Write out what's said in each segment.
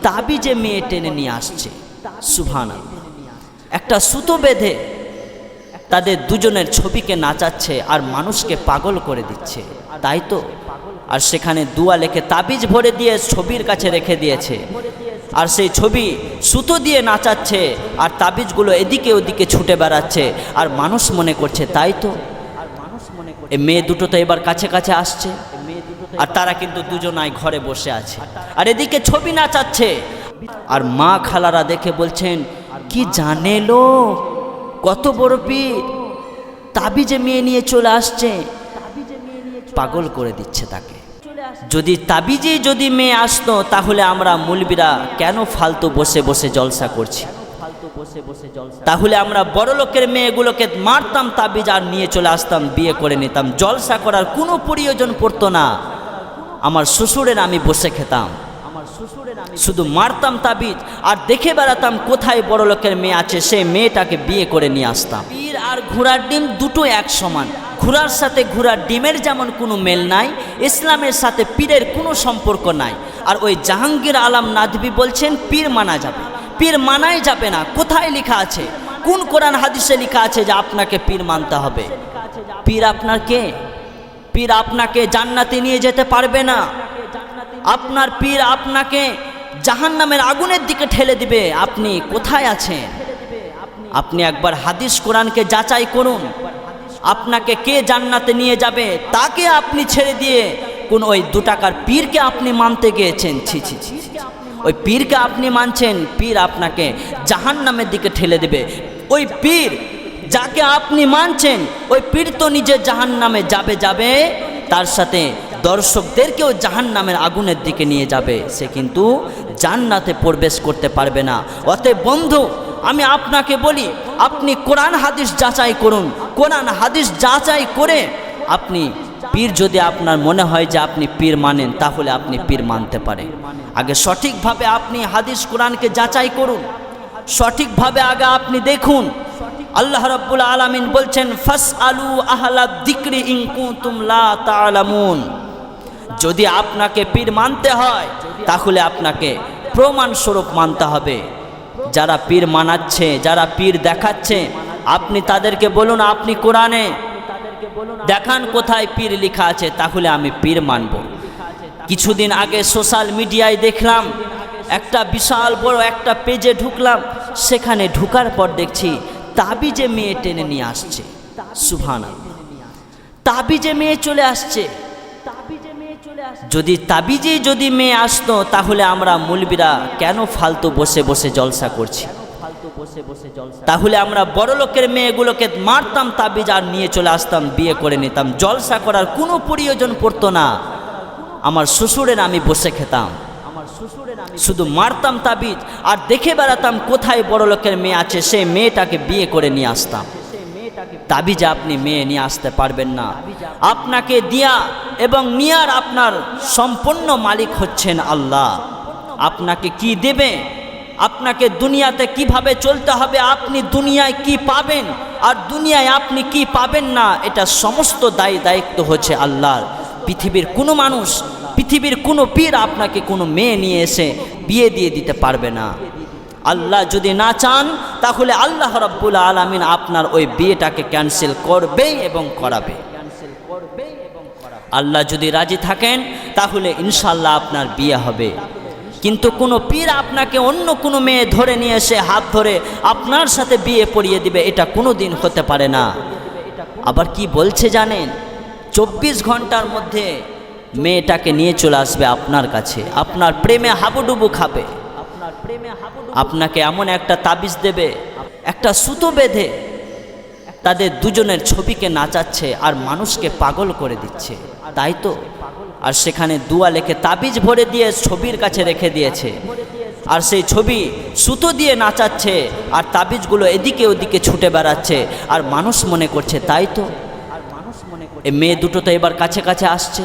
তাবিজে মেয়ে টেনে নিয়ে আসছে। সুবহানাল্লাহ। একটা সুতো বেঁধে তাদের দুজনের ছবিকে নাচাচ্ছে আর মানুষকে পাগল করে দিচ্ছে, তাই তো? আর সেখানে দুয়া লেখে তাবিজ ভরে দিয়ে ছবির কাছে রেখে দিয়েছে, আর সেই ছবি সুতো দিয়ে নাচাচ্ছে আর তাবিজগুলো এদিকে ওদিকে ছুটে বেড়াচ্ছে আর মানুষ মনে করছে, তাই তো? এই মেয়ে দুটো তো এবার কাছে কাছে আসছে, আর তারা কিন্তু দুজনাই ঘরে বসে আছে আর এদিকে ছবি নাচাচ্ছে। আর মা খালারা দেখে বলছেন, কি জানে লো, কত বড় পীর, তাবিজে মেয়ে নিয়ে চলে আসছে, পাগল করে দিচ্ছে তাকে। যদি তাবিজে যদি মেয়ে আসতো তাহলে আমরা মুলবিরা কেন ফালতু বসে বসে জলসা করছি? তাহলে আমরা বড় লোকের মেয়েগুলোকে মারতাম তাবিজ আর নিয়ে চলে আসতাম, বিয়ে করে নিতাম, জলসা করার কোনো প্রয়োজন পড়তো না। আমার শ্বশুরের আমি বসে খেতাম, শুধু মারতাম তাবিজ আর দেখে বেড়াতাম কোথায় বড় লোকের মেয়ে আছে, সেই মেয়েটাকে বিয়ে করে নিয়ে আসতাম। পীর আর ঘোড়ার ডিম দুটো এক সমান। ঘোড়ার সাথে ঘোড়ার ডিমের যেমন কোনো মেল নাই, ইসলামের সাথে পীরের কোনো সম্পর্ক নাই। আর ওই জাহাঙ্গীর আলম নাদভি বলছেন পীর মানা যাবে, পীর মানাই যাবে না। কোথায় লেখা আছে, কোন কোরআন হাদিসে লেখা আছে যে আপনাকে পীর মানতে হবে? পীর আপনার কে? পীর আপনাকে জান্নাতে নিয়ে যেতে পারবে না। আপনার পীর আপনাকে জাহান্নামের আগুনের দিকে ঠেলে দিবে। আপনি কোথায় আছেন? আপনি একবার হাদিস কোরআনকে যাচাই করুন। আপনাকে কে জান্নাতে নিয়ে যাবে তাকে আপনি ছেড়ে দিয়ে কোন ওই 2 টাকার পীরকে আপনি মানতে গিয়েছেন। ছি ছি ছি, ওই পীরকে আপনি মানছেন, পীর আপনাকে জাহান্নামের দিকে ঠেলে দেবে। ওই পীর যাকে আপনি মানছেন, ওই পীর তো নিজে জাহান্নামে যাবে, তার সাথে দর্শকদেরকেও জাহান্নামের আগুনের দিকে নিয়ে যাবে। সে কিন্তু জান্নাতে প্রবেশ করতে পারবে না। অতএব বন্ধু, আমি আপনাকে বলি, আপনি কোরআন হাদিস যাচাই করুন। কোরআন হাদিস যাচাই করে আপনি পীর, যদি আপনার মনে হয় যে আপনি পীর মানেন, তাহলে আপনি পীর মানতে পারেন। আগে সঠিকভাবে আপনি হাদিস কোরআনকে যাচাই করুন, সঠিকভাবে আগে আপনি দেখুন। আল্লাহ রাব্বুল আলামিন বলছেন, ফাসআলু আহলা যিকরি ইন কুনতুম লা তা'লামুন। যদি আপনাকে পীর মানতে হয় তাহলে আপনাকে প্রমাণ স্বরূপ মানতে হবে। যারা পীর মানাচ্ছে, যারা পীর দেখাচ্ছে, আপনি তাদেরকে বলুন, আপনি কোরআনে দেখান কোথায় পীর লেখা আছে, তাহলে আমি পীর মানব। কিছুদিন আগে সোশ্যাল মিডিয়ায় দেখলাম, একটা বিশাল বড় একটা পেজে ঢুকলাম, সেখানে ঢুকার পর দেখছি তাবিজে মেয়ে টেনে নিয়ে আসছে। সুবহানাল্লাহ। তাবিজে মেয়ে চলে আসছে। যদি তাবিজে যদি মেয়ে আসতো তাহলে আমরা মুলবিরা কেন ফালতু বসে বসে জলসা করছি? তাহলে আমরা বড় লোকের মেয়েগুলোকে মারতাম তাবিজ আর নিয়ে চলে আসতাম, বিয়ে করে নিতাম, জলসা করার কোনো প্রয়োজন পড়তো না। আমার শ্বশুরের আমি বসে খেতাম, শুধু মারতাম তাবিজ আর দেখে বেড়াতাম কোথায় বড় লোকের মেয়ে আছে, সেই মেয়েটাকে বিয়ে করে নিয়ে আসতাম। তাবিজে আপনি মেয়ে নিয়ে আসতে পারবেন না। আপনাকে দিয়া এবং নিয়ার আপনার সম্পূর্ণ মালিক হচ্ছেন আল্লাহ। আপনাকে কি দেবে, আপনাকে দুনিয়াতে কিভাবে চলতে হবে, আপনি দুনিয়ায় কি পাবেন আর দুনিয়ায় আপনি কি পাবেন না, এটা সমস্ত দায়িত্ব হচ্ছে আল্লাহর। পৃথিবীর কোনো মানুষ, পৃথিবীর কোনো পীর আপনাকে কোনো মেয়ে নিয়ে এসে বিয়ে দিয়ে দিতে পারবে না। আল্লাহ যদি না চান তাহলে আল্লাহ রাব্বুল আলামিন আপনার ওই বিয়েটাকে ক্যান্সেল করবে এবং করাবে। আল্লাহ যদি রাজি থাকেন তাহলে ইনশাআল্লাহ আপনার বিয়ে হবে। কিন্তু কোনো পীর আপনাকে অন্য কোনো মেয়ে ধরে নিয়ে এসে হাত ধরে আপনার সাথে বিয়ে পড়িয়ে দিবে, এটা কোনো দিন হতে পারে না। আবার কি বলছে জানেন, 24 ঘন্টার মধ্যে মেয়েটাকে নিয়ে চলে আসবে আপনার কাছে, আপনার প্রেমে হাবুডুবু খাবে, আপনাকে এমন একটা তাবিজ দেবে, একটা সুতো বেঁধে তাদের দুজনের ছবিকে নাচাচ্ছে আর মানুষকে পাগল করে দিচ্ছে, তাই তো? আর সেখানে দুয়া লেখে তাবিজ ভরে দিয়ে ছবির কাছে রেখে দিয়েছে, আর সেই ছবি সুতো দিয়ে নাচাচ্ছে আর তাবিজগুলো এদিকে ওদিকে ছুটে বেড়াচ্ছে আর মানুষ মনে করছে, তাই তো? এই মেয়ে দুটো তো এবার কাছে কাছে আসছে,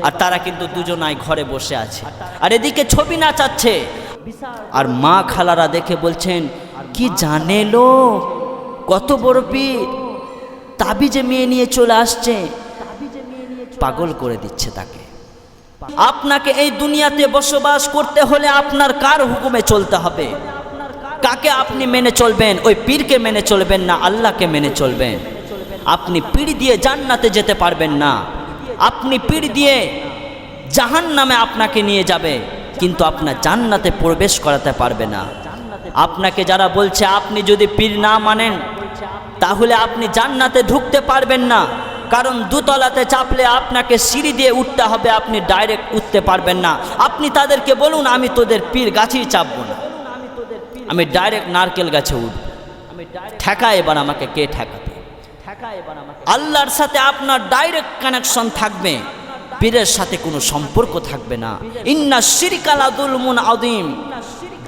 আর তারা কিন্তু দুজনাই ঘরে বসে আছে আর এদিকে ছবি নাচাচ্ছে। আর মা খালারা দেখে বলছেন, কি জানে লো, কত বড় পীর, তাবিজে মেয়ে নিয়ে চলে আসছে, পাগল করে দিচ্ছে তাকে। আপনাকে এই দুনিয়াতে বসবাস করতে হলে আপনার কার হুকুমে চলতে হবে? কাকে আপনি মেনে চলবেন? ওই পীরকে মেনে চলবেন না আল্লাহকে মেনে চলবেন? আপনি পীর দিয়ে জান্নাতে যেতে পারবেন না, আপনি পীর দিয়ে জাহান্নামে আপনাকে নিয়ে যাবে, কিন্তু আপনার জান্নাতে প্রবেশ করাতে পারবে না। আপনাকে যারা বলছে আপনি যদি পীর না মানেন তাহলে আপনি জান্নাতে ঢুকতে পারবেন না, কারণ দুতলাতে চাপলে আপনাকে সিঁড়ি দিয়ে উঠতে হবে, আপনি ডাইরেক্ট উঠতে পারবেন না। আপনি তাদেরকে বলুন আমি তোদের পীর গাছেই চাপবো না, আমি ডাইরেক্ট নারকেল গাছে উঠব। ঠেকা এবার আমাকে কে ঠেকাবে? আল্লাহর সাথে আপনার ডাইরেক্ট কানেকশন থাকবে, পীরের সাথে কোনো সম্পর্ক থাকবে না। ইন্না শিরকা লাযুলমুন আযীম।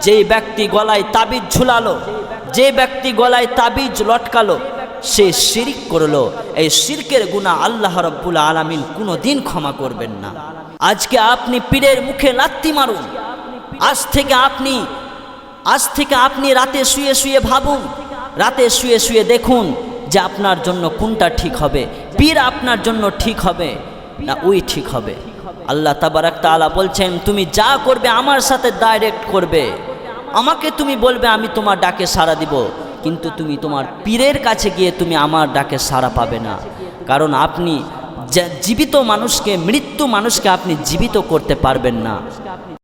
যে ব্যক্তি গলায় তাবিজ ঝুলালো, যে ব্যক্তি গলায় তাবিজ লটকালো, সে শিরক করলো। এই শিরকের গুনাহ আল্লাহ রাব্বুল আলামিন কোনোদিন ক্ষমা করবেন না। আজকে আপনি পীরের মুখে লাত্তি মারুন। আজ থেকে আপনি রাতে শুয়ে শুয়ে ভাবুন, রাতে শুয়ে শুয়ে দেখুন যে আপনার জন্য কোনটা ঠিক হবে, পীর আপনার জন্য ঠিক হবে না ওই ঠিক হবে। আল্লাহ তাবারাক তাআলা বলছেন তুমি যা করবে আমার সাথে ডাইরেক্ট করবে, আমাকে তুমি বলবে আমি তোমার ডাকে সাড়া দিব, কিন্তু তুমি তোমার পীরের কাছে গিয়ে তুমি আমার ডাকে সাড়া পাবে না। কারণ আপনি জীবিত মানুষকে, মৃত্যু মানুষকে আপনি জীবিত করতে পারবেন না।